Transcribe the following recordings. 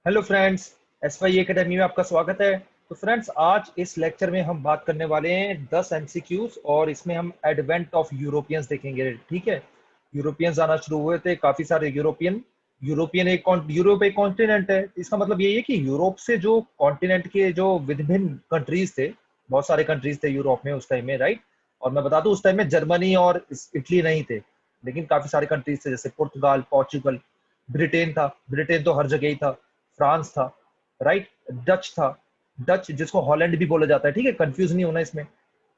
Hello friends, S Y academy में आपका स्वागत है। तो फ्रेंड्स, आज इस लेक्चर में हम बात करने वाले हैं 10 एमसीक्यूज और इसमें हम एडवेंट ऑफ यूरोपियंस देखेंगे। ठीक है, यूरोपियंस आना शुरू हुए थे, काफी सारे यूरोपियन यूरोपियन एक यूरोप एक कॉन्टिनेंट है। इसका मतलब यही है कि यूरोप से जो कॉन्टिनेंट के जो विभिन्न कंट्रीज थे, बहुत सारे कंट्रीज थे यूरोप में उस टाइम में, राइट। और मैं बता दूं, उस टाइम में जर्मनी और इटली नहीं थे, लेकिन काफी सारे कंट्रीज थे, जैसे पुर्तगाल, पोर्चुगल, ब्रिटेन था। ब्रिटेन तो हर जगह ही था। फ्रांस था, राइट। डच था, डच जिसको हॉलैंड भी बोला जाता है, ठीक है, कंफ्यूज नहीं होना इसमें।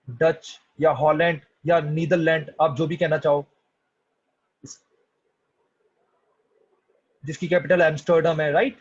डच या हॉलैंड या नीदरलैंड, आप जो भी कहना चाहो, जिसकी कैपिटल एम्स्टर्डम है, राइट।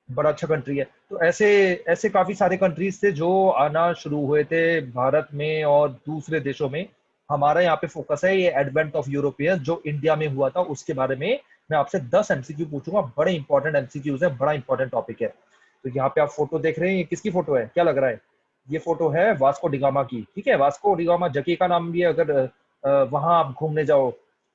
बड़ा अच्छा कंट्री है। तो ऐसे ऐसे काफी सारे कंट्रीज थे जो आना शुरू हुए थे भारत में और दूसरे देशों में। हमारा यहाँ पे फोकस है ये एडवेंट ऑफ यूरोपियन जो इंडिया में हुआ था उसके बारे में। मैं आपसे 10 एमसीक्यू पूछूंगा, बड़े इंपॉर्टेंट एमसीक्यूज है, बड़ा इंपॉर्टेंट टॉपिक है। तो यहाँ पे आप फोटो देख रहे हैं, ये किसकी फोटो है, क्या लग रहा है? ये फोटो है वास्को डिगामा की, ठीक है। वास्को डिगामा जगह का नाम भी है, अगर वहां आप घूमने जाओ,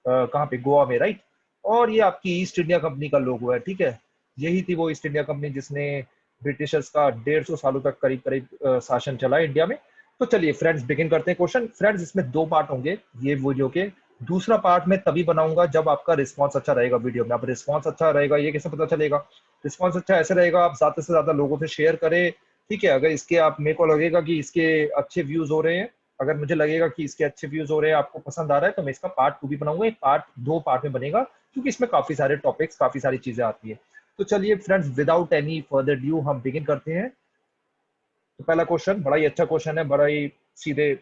कहाँ पे, गोवा में, राइट। और ये आपकी ईस्ट इंडिया कंपनी का लोगो है, ठीक है। यही थी वो ईस्ट इंडिया कंपनी जिसने ब्रिटिशर्स का 150 सालों तक करीब करीब शासन चला इंडिया में। तो चलिए फ्रेंड्स, बिगिन करते हैं क्वेश्चन। फ्रेंड्स, इसमें दो पार्ट होंगे ये वीडियो के। दूसरा पार्ट मैं तभी बनाऊंगा जब आपका रिस्पांस अच्छा रहेगा वीडियो में। अब रिस्पांस अच्छा रहेगा ये कैसे पता चलेगा? रिस्पांस अच्छा ऐसे रहेगा, आप ज्यादा से ज्यादा लोगों से शेयर करें, ठीक है। अगर इसके आप, मेरे को लगेगा कि इसके अच्छे व्यूज हो रहे हैं, अगर मुझे लगेगा कि इसके अच्छे व्यूज हो रहे हैं, आपको पसंद आ रहा है, तो मैं इसका पार्ट 2 भी बनाऊंगा। एक पार्ट 2 पार्ट में बनेगा, क्योंकि इसमें काफी सारे टॉपिक्स, काफी सारी चीजें आती है। तो चलिए friends, without any further due हम बिगिन करते हैं। तो पहला क्वेश्चन बड़ा ही अच्छा क्वेश्चन है, बड़ा ही सीधे,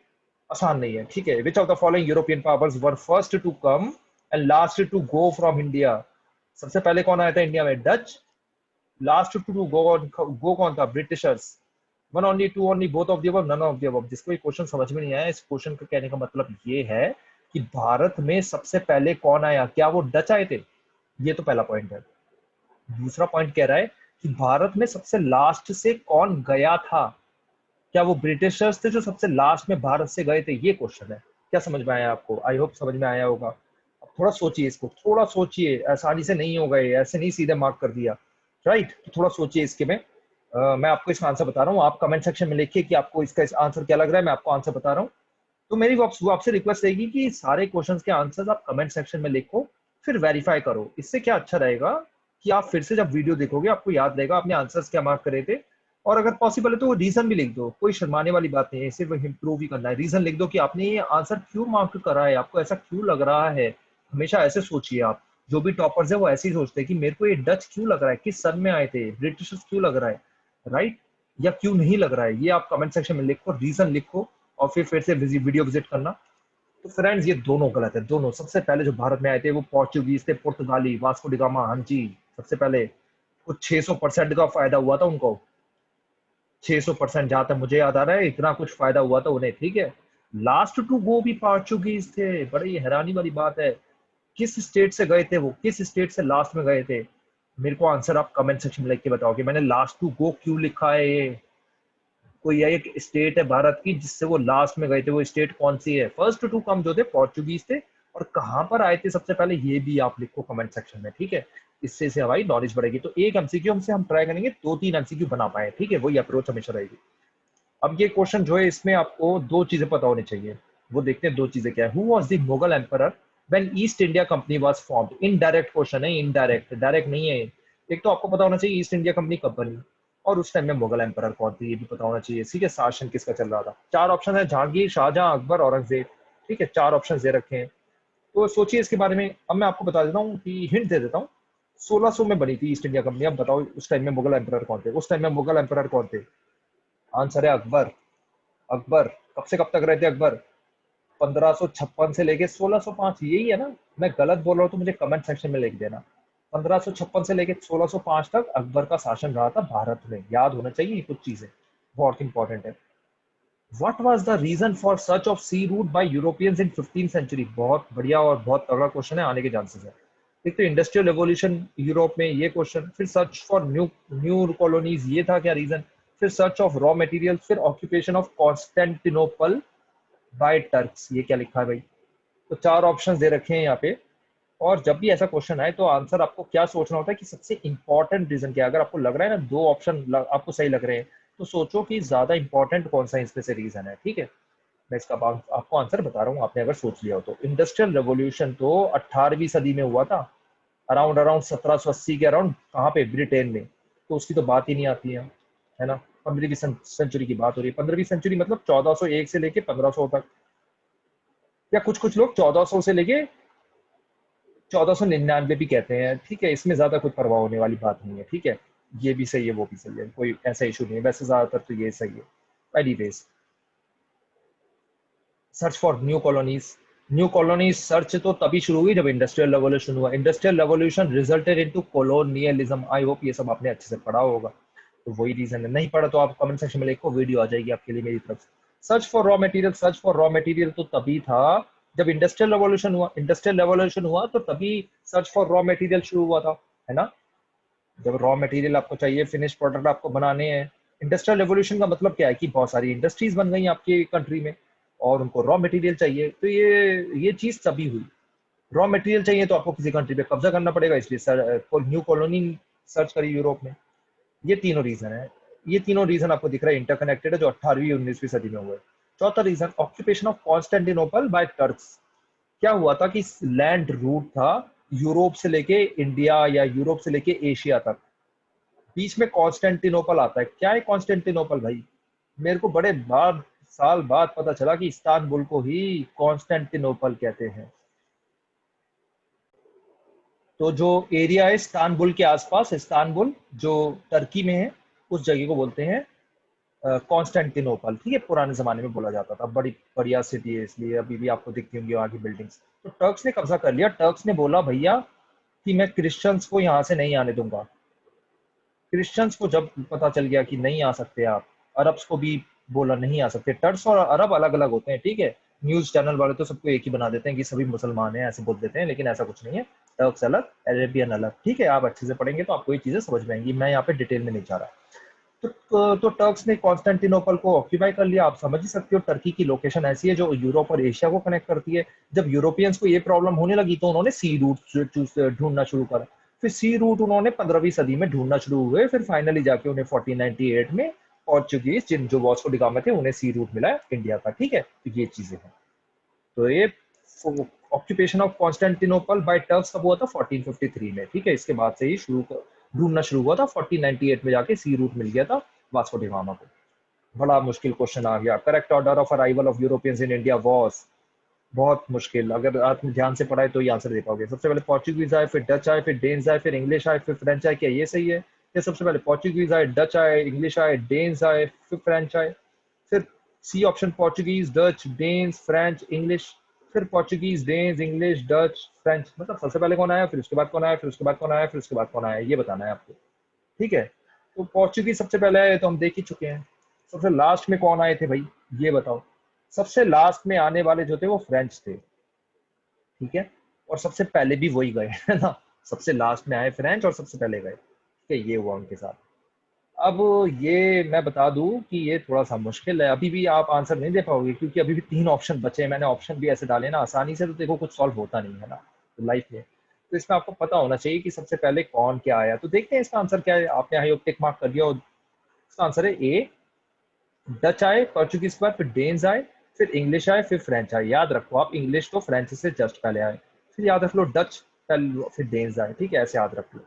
आसान नहीं है, ठीक है। Which of the following European powers were first to come and last to go from India? सबसे पहले कौन आया था इंडिया में? डच। लास्ट टू गो कौन था? Britishers. One only, two only, both of the above, none of the above? जिसको ये क्वेश्चन समझ में नहीं आया, इस क्वेश्चन का कहने का मतलब ये है कि भारत में सबसे पहले कौन आया, क्या वो डच आए थे? ये तो पहला पॉइंट है। दूसरा पॉइंट कह रहा है कि भारत में सबसे लास्ट से कौन गया था? क्या वो ब्रिटिशर्स थे जो सबसे लास्ट में भारत से गए थे? ये क्वेश्चन है। क्या समझ में आया आपको? आई होप समझ में आया होगा। अब थोड़ा सोचिए इसको, थोड़ा सोचिए, आसानी से नहीं होगा ये, ऐसे नहीं सीधे मार्क कर दिया, राइट। तो थोड़ा सोचिए इसके में। मैं आपको इसका आंसर बता रहा हूँ, आप कमेंट सेक्शन में लिखिए कि आपको इसका आंसर क्या लग रहा है, मैं आपको आंसर बता रहा हूँ। तो मेरी वो आपसे रिक्वेस्ट रहेगी कि सारे क्वेश्चंस के आंसर्स आप कमेंट सेक्शन में लिखो, फिर वेरीफाई करो। इससे क्या अच्छा रहेगा कि आप फिर से जब वीडियो देखोगे आपको याद रहेगा आपने आंसर्स क्या मार्क करे थे। और अगर पॉसिबल है तो रीजन भी लिख दो, कोई शर्माने वाली बात नहीं है, सिर्फ इम्प्रूव ही करना है। रीजन लिख दो कि आपने ये आंसर क्यों मार्क करा है, आपको ऐसा क्यों लग रहा है। हमेशा ऐसे सोचिए आप। जो भी टॉपर्स है वो ऐसे ही सोचते हैं कि मेरे को ये डच क्यों लग रहा है, किस सन में आए थे, ब्रिटिशर्स क्यों लग रहा है, राइट, या क्यों नहीं लग रहा है। ये आप कमेंट सेक्शन में लिखो, रीजन लिखो, और फिर से वीडियो विजिट करना। तो फ्रेंड्स, ये दोनों गलत है, दोनों। सबसे पहले जो भारत में आए थे वो पोर्चुगीज थे, पुर्तगाली, वास्को डिगामा, हाँ जी। सबसे पहले कुछ 600% का फायदा हुआ था उनको। 600%, जहां तक मुझे याद आ रहा है, इतना कुछ फायदा हुआ था उन्हें, ठीक है। लास्ट टू गो भी पोर्चुगीज थे, बड़ी हैरानी वाली बात है। किस स्टेट से गए थे वो, किस स्टेट से लास्ट में गए थे? मेरे को आंसर आप कमेंट सेक्शन में लिख के बताओ कि मैंने लास्ट टू गो क्यों लिखा है। ये कोई एक स्टेट है भारत की जिससे वो लास्ट में गए थे, वो स्टेट कौन सी है? फर्स्ट टू कम जो थे पोर्चुगीज थे, और कहां पर आए थे सबसे पहले ये भी आप लिखो कमेंट सेक्शन में, ठीक है। इससे से हमारी नॉलेज बढ़ेगी। तो एक एमसीक्यू हमसे हम ट्राई करेंगे 2-3 एमसीक्यू बना पाए, ठीक है, वही अप्रोच हमेशा रहेगी। अब ये क्वेश्चन जो है, इसमें आपको दो चीजें पता होनी चाहिए। वो देखते हैं दो चीजें क्या है। Who was the Mughal emperor when east India company was formed? Indirect question है, इनडायरेक्ट, डायरेक्ट नहीं है। एक तो आपको पता होना चाहिए ईस्ट इंडिया कंपनी कब बनी, और उस टाइम में मुगल एम्परर कौन थे ये भी पता होना चाहिए, ठीक है। शासन किसका चल रहा था? चार ऑप्शन है, जहांगीर, शाहजहां, अकबर, औरंगजेब, ठीक है। चार ऑप्शन दे रखे हैं, तो सोचिए इसके बारे में। अब मैं आपको बता देता हूँ कि हिंट दे देता हूँ। 1600 में बनी थी ईस्ट इंडिया कंपनी। अब बताओ उस टाइम में मुगल एम्परर कौन थे? उस टाइम में मुगल एम्परर कौन थे? आंसर है अकबर। अकबर। कब से कब तक रहे थे अकबर? 1556 से लेके 1605, यही है ना? मैं गलत बोल रहा हूँ तो मुझे कमेंट सेक्शन में लिख देना। 1556 से लेके 1605 तक अकबर का शासन रहा था भारत में, याद होना चाहिए ये कुछ चीजें, बहुत इंपॉर्टेंट है। What was the reason for search of sea route by Europeans in 15th century? बहुत बढ़िया और बहुत तगड़ा क्वेश्चन है, आने के चांसेस है। एक तो इंडस्ट्रियल रेवोल्यूशन यूरोप में, ये क्वेश्चन। फिर search for new new colonies, ये था क्या रीजन? फिर सर्च ऑफ रॉ मटेरियल, फिर occupation of Constantinople by Turks. ये क्या लिखा है भाई? तो चार ऑप्शंस दे रखे हैं यहाँ पे, और जब भी ऐसा क्वेश्चन आए तो आंसर आपको क्या सोचना होता है कि सबसे इंपॉर्टेंट रीजन क्या है। अगर आपको लग रहा है ना दो ऑप्शन आपको सही लग रहे हैं, तो सोचो कि ज्यादा इंपॉर्टेंट कौन सा इसमें से रीजन है। ठीक है, मैं इसका आपको आंसर बता रहा हूँ, आपने अगर सोच लिया हो तो। इंडस्ट्रियल रेवोल्यूशन तो 18वीं सदी में हुआ था, अराउंड अराउंड 1780 के अराउंड। कहाँ पे? ब्रिटेन में। तो उसकी तो बात ही नहीं आती है ना। 15वीं सेंचुरी की बात हो रही है। 15वीं सेंचुरी मतलब 1401 से लेके 1500 तक, या कुछ कुछ लोग 1400 से लेके 1499 भी कहते हैं। ठीक है, इसमें ज्यादा कुछ परवाह होने वाली बात नहीं है। ठीक है, ये भी सही है वो भी सही है, कोई ऐसा इशू नहीं है, वैसे ज्यादातर तो ये सही है। Anyways, search for new colonies. New colonies search तो तभी शुरू हुई जब इंडस्ट्रियल रेवोल्यूशन हुआ। Industrial revolution resulted into colonialism. I hope ये सब आपने अच्छे से पढ़ा होगा, तो वही रीजन है। नहीं पढ़ा तो आप कमेंट सेक्शन में लिखो, वीडियो आ जाएगी आपके लिए मेरी तरफ से। Search for raw material. Search for raw material तो तभी था जब इंडस्ट्रियल रेवोल्यूशन हुआ। इंडस्ट्रियल रेवोल्यूशन हुआ तो तभी सर्च फॉर रॉ मटेरियल शुरू हुआ था, है ना। जब रॉ मटेरियल आपको चाहिए, फिनिश प्रोडक्ट आपको बनाने हैं। इंडस्ट्रियल रेवोल्यूशन का मतलब क्या है कि बहुत सारी इंडस्ट्रीज बन गई आपकी कंट्री में और उनको रॉ मटेरियल चाहिए, तो ये चीज तभी हुई। रॉ मटेरियल चाहिए तो आपको किसी कंट्री पे कब्जा करना पड़ेगा, इसलिए न्यू कॉलोनी सर्च करी यूरोप में। ये तीनों रीजन है। ये तीनों रीजन आपको दिख रहा है इंटरकनेक्टेड है, जो 18वीं 19वीं सदी में हुए। चौथा reason, occupation of Constantinople by Turks. क्या हुआ था कि लैंड रूट था यूरोप से लेके इंडिया या यूरोप से लेके एशिया तक। बीच में कॉन्स्टेंटिनोपल आता है। क्या है कॉन्स्टेंटिनोपल भाई? मेरे को बड़े साल बाद पता चला कि इस्तांबुल को ही कॉन्स्टेंटिनोपल कहते हैं। तो जो एरिया है इस्तांबुल के आसपास, इस्तांबुल जो टर्की में है, उस जगह को बोलते हैं कॉन्स्टेंटिनोपल। ठीक है, पुराने जमाने में बोला जाता था। बड़ी बढ़िया सिटी है, इसलिए अभी भी आपको दिखती होंगी वहाँ की बिल्डिंग्स। तो टर्क्स ने कब्जा कर लिया। टर्क्स ने बोला भैया कि मैं क्रिश्चियंस को यहाँ से नहीं आने दूंगा। क्रिश्चियंस को जब पता चल गया कि नहीं आ सकते आप, अरब्स को भी बोला नहीं आ सकते। टर्क्स और अरब अलग अलग होते हैं, ठीक है। न्यूज चैनल वाले तो सबको एक ही बना देते हैं कि सभी मुसलमान हैं, ऐसे बोल देते हैं, लेकिन ऐसा कुछ नहीं है। टर्क्स अलग, अरेबियन अलग। ठीक है, आप अच्छे से पढ़ेंगे तो आपको ये चीजें समझ में आएंगी, मैं यहाँ पे डिटेल में नहीं जा रहा। तो टर्क्स ने कॉन्स्टेंटिनोपल को ऑक्यूपाई कर लिया। आप समझ ही सकते हो, टर्की की लोकेशन ऐसी है जो यूरोप और एशिया को कनेक्ट करती है। जब यूरोपियंस को ये प्रॉब्लम होने लगी तो उन्होंने सी रूट ढूंढना शुरू करा। फिर सी रूट उन्होंने 15वीं सदी में ढूंढना शुरू हुए। फिर फाइनली जाके उन्हें 1498 में पोर्चुगीज, जिन जो वास्को डी गामा थे, उन्हें सी रूट मिला इंडिया का। ठीक है, तो ये चीजें हैं। तो ये occupation of Constantinople by Turks कब हुआ था? 1453 में। ठीक है, इसके बाद से ही ढूंढना शुरू हुआ था। 1498 में जाके सी रूट मिल गया था वास्को डी गामा को। बड़ा मुश्किल क्वेश्चन आ गया। Correct order of arrival of Europeans in India was, बहुत मुश्किल। अगर आप ध्यान से पढ़ाए तो ये आंसर दे पाओगे। सबसे पहले पोर्चुगीज आए, फिर डच आए, फिर डेन्स आए, फिर इंग्लिश आए, फिर फ्रेंच आए। क्या ये सही है? या सबसे पहले पोर्चुगीज आए, डच आए, इंग्लिश आए, डेन्स आए, फिर फ्रेंच आए? फिर C option, Portuguese, Dutch, Danes, French, English. फिर Portuguese, Danes, English, Dutch, French. मतलब सबसे पहले कौन आया, फिर उसके बाद कौन आया, फिर उसके बाद कौन आया, फिर उसके बाद कौन आया, ये बताना है आपको। ठीक है, तो पोर्चुगीज सबसे पहले आए तो हम देख ही चुके हैं। सबसे लास्ट में कौन आए थे भाई, ये बताओ। सबसे लास्ट में आने वाले जो थे वो फ्रेंच थे। ठीक है, और सबसे पहले भी वही गए, है ना। सबसे लास्ट में आए फ्रेंच और सबसे पहले गए। ठीक है, ये हुआ उनके साथ। अब ये मैं बता दूं कि ये थोड़ा सा मुश्किल है, अभी भी आप आंसर नहीं दे पाओगे, क्योंकि अभी भी 3 ऑप्शन बचे हैं। मैंने ऑप्शन भी ऐसे डाले ना, आसानी से तो देखो कुछ सॉल्व होता नहीं है ना लाइफ में। तो इसमें आपको पता होना चाहिए कि सबसे पहले कौन क्या आया। तो देखते हैं इसका आंसर क्या है। आपने आई टिक मार्क कर दिया, और इसका आंसर है ए। डच आए, पोर्चुगीज के बाद फिर डेन्स आए, फिर इंग्लिश आए, फिर फ्रेंच आए। याद रखो आप, इंग्लिश तो फ्रेंच से जस्ट पहले आए। फिर याद रख लो डच, फिर डेन्स आए। ठीक है, ऐसे याद रख लो।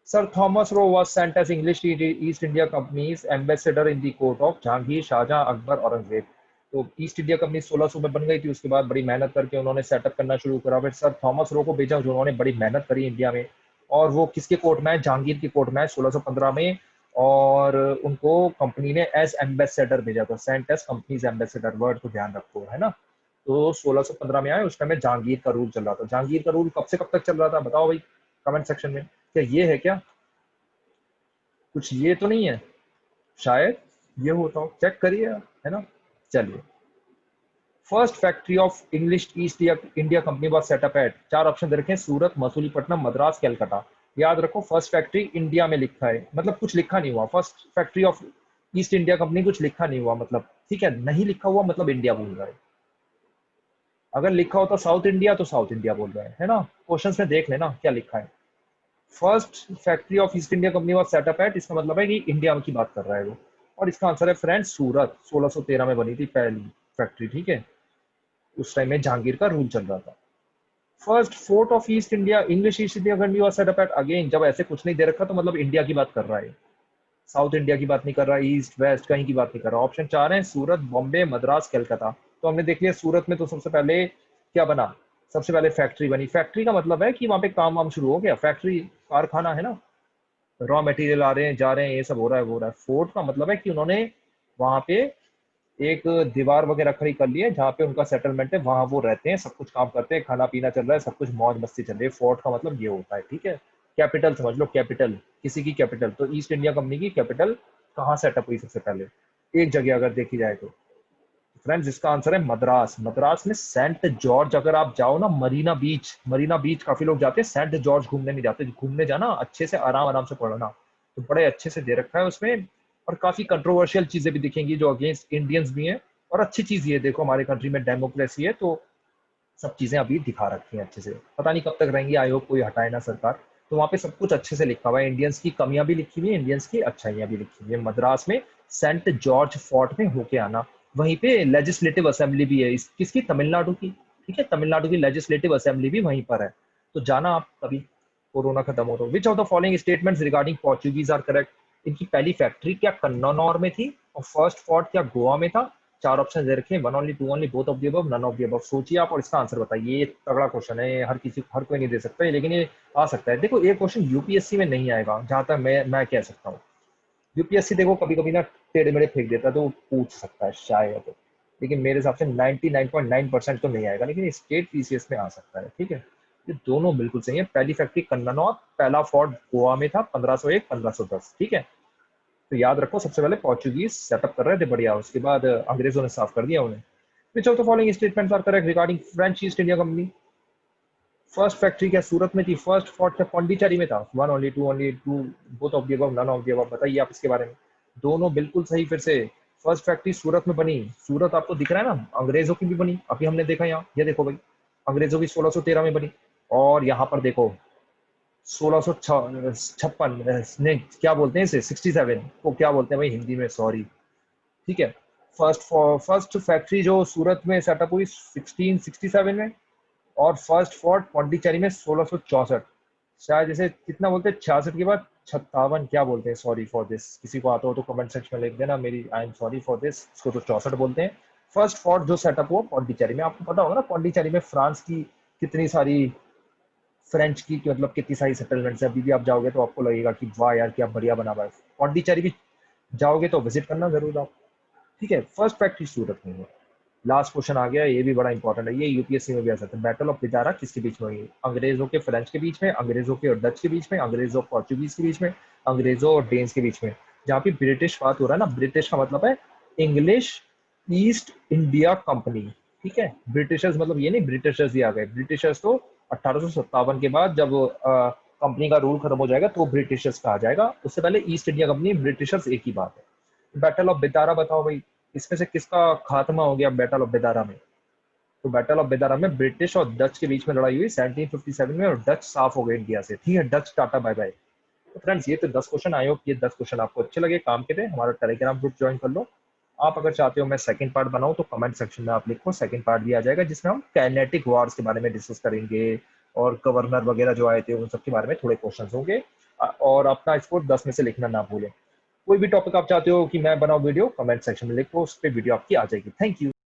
Sir Thomas Roe was sent as English East India Company's ambassador in the court of Jahangir, Shahjahan, Akbar, Aurangzeb. तो ईस्ट इंडिया कंपनी 1600 में बन गई थी। उसके बाद बड़ी मेहनत करके उन्होंने सेटअप करना शुरू करा। फिर सर थॉमस रो को भेजा, जो उन्होंने बड़ी मेहनत करी इंडिया में। और वो किसके कोर्ट में है? जहांगीर की कोर्ट में है, 1615 में। और उनको कंपनी ने एज एम्बेसडर भेजा था। Sent as companies ambassador, word को ध्यान रखो, है ना। तो 1615 में आए, उस टाइम में जहांगीर का रूल चल रहा था। जहांगीर का रूल कब से कब तक चल रहा था बताओ भाई, कमेंट सेक्शन में। क्या ये है क्या? कुछ ये तो नहीं है, शायद ये होता हो, चेक करिए, है ना। चलिए, first factory of English East India company was set up at, 4 option दे रखे हैं, सूरत, मसूलीपट्टनम, मद्रास, कैलकाटा। याद रखो, फर्स्ट फैक्ट्री इंडिया में लिखा है, मतलब कुछ लिखा नहीं हुआ। First factory of East India company कुछ लिखा नहीं हुआ, मतलब ठीक है, नहीं लिखा हुआ मतलब इंडिया बोल रहा है। अगर लिखा होता साउथ इंडिया तो साउथ इंडिया बोल रहे हैं, है ना। क्वेश्चन में देख लेना क्या लिखा है। First factory of East India company was set up at, इसका मतलब है कि इंडिया की बात कर रहा है वो। और इसका आंसर है फ्रेंड्स सूरत, 1613 में बनी थी पहली फैक्ट्री, ठीक है। उस टाइम में जहांगीर का रूल चल रहा था। First fort of East India, English East India company was set up at, again जब ऐसे कुछ नहीं दे रखा तो मतलब इंडिया की बात कर रहा है, साउथ इंडिया की बात नहीं कर रहा, ईस्ट वेस्ट कहीं की बात नहीं कर रहा। ऑप्शन 4 है सूरत, बॉम्बे, मद्रास, कलकत्ता। तो हमने देख लिया सूरत में तो सबसे पहले क्या बना, सबसे पहले फैक्ट्री बनी। फैक्ट्री का मतलब है कि वहां पे काम वाम शुरू हो गया, फैक्ट्री कारखाना है ना, रॉ मटेरियल आ रहे हैं जा रहे हैं, ये सब हो रहा है वो हो रहा है। फोर्ट का मतलब है कि उन्होंने वहां पे एक दीवार वगैरह खड़ी कर ली है जहाँ पे उनका सेटलमेंट है, वहां वो रहते हैं, सब कुछ काम करते हैं, खाना पीना चल रहा है, सब कुछ मौज मस्ती चल रही है। फोर्ट का मतलब ये होता है, ठीक है। कैपिटल समझ लो, कैपिटल किसी की कैपिटल, तो ईस्ट इंडिया कंपनी की कैपिटल कहाँ सेटअप हुई सबसे पहले, एक जगह अगर देखी जाए तो फ्रेंड्स इसका आंसर है मद्रास। मद्रास में सेंट जॉर्ज, अगर आप जाओ ना मरीना बीच, मरीना बीच काफी लोग जाते हैं, सेंट जॉर्ज घूमने नहीं जाते, घूमने जाना अच्छे से आराम आराम से पढ़ना, तो बड़े अच्छे से दे रखा है उसमें। और काफी कंट्रोवर्शियल चीजें भी दिखेंगी जो अगेंस्ट इंडियंस भी हैं। और अच्छी चीज ये देखो, हमारे कंट्री में डेमोक्रेसी है तो सब चीजें अभी दिखा रखी हैं अच्छे से, पता नहीं कब तक रहेंगी, आयोग कोई हटाए ना सरकार। तो वहाँ पे सब कुछ अच्छे से लिखा हुआ है, इंडियंस की कमियां भी लिखी हुई है, इंडियंस की अच्छाइयां भी लिखी हुई है। मद्रास में सेंट जॉर्ज फोर्ट में होके आना, वहीं पे लेजिस्लेटिव असेंबली भी है किसकी, तमिलनाडु की, ठीक है। तमिलनाडु की लेजिस्लेटिव असेंबली भी वहीं पर है, तो जाना आप कभी कोरोना खत्म हो तो। Which of the following statements regarding Portuguese are correct, इनकी पहली फैक्ट्री क्या कन्नौर में थी, और फर्स्ट फोर्ट क्या गोवा में था। चार ऑप्शन दे रखे हैं, one only, two only, both of the above, none of the above. सोचिए आप और इसका आंसर बताइए। ये तगड़ा क्वेश्चन है, हर किसी हर कोई नहीं दे सकता है, लेकिन ये आ सकता है। देखो ये क्वेश्चन यूपीएससी में नहीं आएगा जहां तक मैं कह सकता हूँ। यूपीएससी देखो कभी कभी ना टेढ़े मेढ़े फेंक देता है, तो वो पूछ सकता है शायद, लेकिन मेरे हिसाब से 99.9% तो नहीं आएगा, लेकिन स्टेट पीसीएस में आ सकता है, ठीक है। ये दोनों बिल्कुल सही है। पहली फैक्ट्री कन्नौर, पहला फोर्ट गोवा में था 1501 1510, ठीक है। तो याद रखो सबसे पहले पोर्चुगीज सेटअप कर रहे थे, बढ़िया, उसके बाद अंग्रेजों ने साफ कर दिया उन्हें। Which of the following statements are correct regarding French East India Company. First factory क्या सूरत में थी, फर्स्ट फोर्ट क्या पौंडीचेरी में था, one only, two only, two, both of the above, none of the above. बताइए आप इसके बारे में। दोनों बिल्कुल सही फिर से। फर्स्ट फैक्ट्री सूरत में बनी, सूरत आपको दिख रहा है ना, अंग्रेजों की भी बनी, अभी हमने देखा यहाँ, ये देखो भाई, अंग्रेजों की 1613 में बनी। और यहाँ पर देखो 1656 ने क्या बोलते हैं इसे, 67 को क्या बोलते हैं भाई हिंदी में, सॉरी, ठीक है। फर्स्ट फैक्ट्री जो सूरत में सेटअप हुई 1667 में, और फर्स्ट फोर्ट पौंडीचेरी में 1664, शायद जैसे कितना बोलते हैं 66 के बाद 57 क्या बोलते हैं, सॉरी फॉर दिस, किसी को आता हो तो कमेंट सेक्शन में लिख देना, मेरी I am sorry for this, इसको तो 64 बोलते हैं। फर्स्ट फोर्ट जो सेटअप हुआ पौंडीचेरी में, आपको पता होगा ना पौंडीचेरी में फ्रांस की कितनी सारी, फ्रेंच की मतलब कितनी सारी सेटलमेंट्स है, अभी भी आप जाओगे तो आपको लगेगा कि वाह यार क्या बढ़िया बना हुआ है। पौंडीचेरी भी जाओगे तो विजिट करना जरूर आप, ठीक है। फर्स्ट फैक्ट्री सूरत में है। लास्ट क्वेश्चन आ गया, ये भी बड़ा इंपॉर्टेंट है, ये यूपीएससी में भी आ सकता है। बैटल ऑफ बिदारा किसके बीच में हुई, अंग्रेजों के फ्रेंच के बीच में, अंग्रेजों के और डच के बीच में, अंग्रेजों पोर्चुगीज के बीच में, अंग्रेजों और डेन्स के बीच में। जहाँ पे ब्रिटिश बात हो रहा है ना, ब्रिटिश का मतलब है इंग्लिश ईस्ट इंडिया कंपनी, ठीक है। ब्रिटिशर्स मतलब ये नहीं ब्रिटिशर्स ही आ गए, ब्रिटिशर्स तो 1857 के बाद जब कंपनी का रूल खत्म हो जाएगा तो ब्रिटिशर्स कहा जाएगा, उससे पहले ईस्ट इंडिया कंपनी ब्रिटिशर्स एक ही बात है। बैटल ऑफ बिदारा बताओ भाई, इसमें से किसका खात्मा हो गया बैटल ऑफ बेदारा में। तो बैटल ऑफ बेदारा में ब्रिटिश और डच के बीच में लड़ाई हुई 1757 में, और डच साफ हो गए इंडिया से, ठीक है। Dutch tata bye bye. तो फ्रेंड्स ये तो 10 क्वेश्चन, आई होप ये 10 क्वेश्चन आपको अच्छे लगे, काम के थे, हमारा टेलीग्राम ग्रुप ज्वाइन कर लो। आप अगर चाहते हो मैं सेकंड पार्ट बनाऊं तो कमेंट सेक्शन में आप लिखो, सेकंड पार्ट भी आ जाएगा, जिसमें हम काइनेटिक वॉर्स के बारे में डिस्कस करेंगे, और गवर्नर वगैरह जो आए थे उन सब के बारे में थोड़े क्वेश्चन होंगे। और अपना स्कोर 10 में से लिखना ना भूलें। कोई भी टॉपिक आप चाहते हो कि मैं बनाऊं वीडियो, कमेंट सेक्शन में लिखो, उस पर वीडियो आपकी आ जाएगी। Thank you.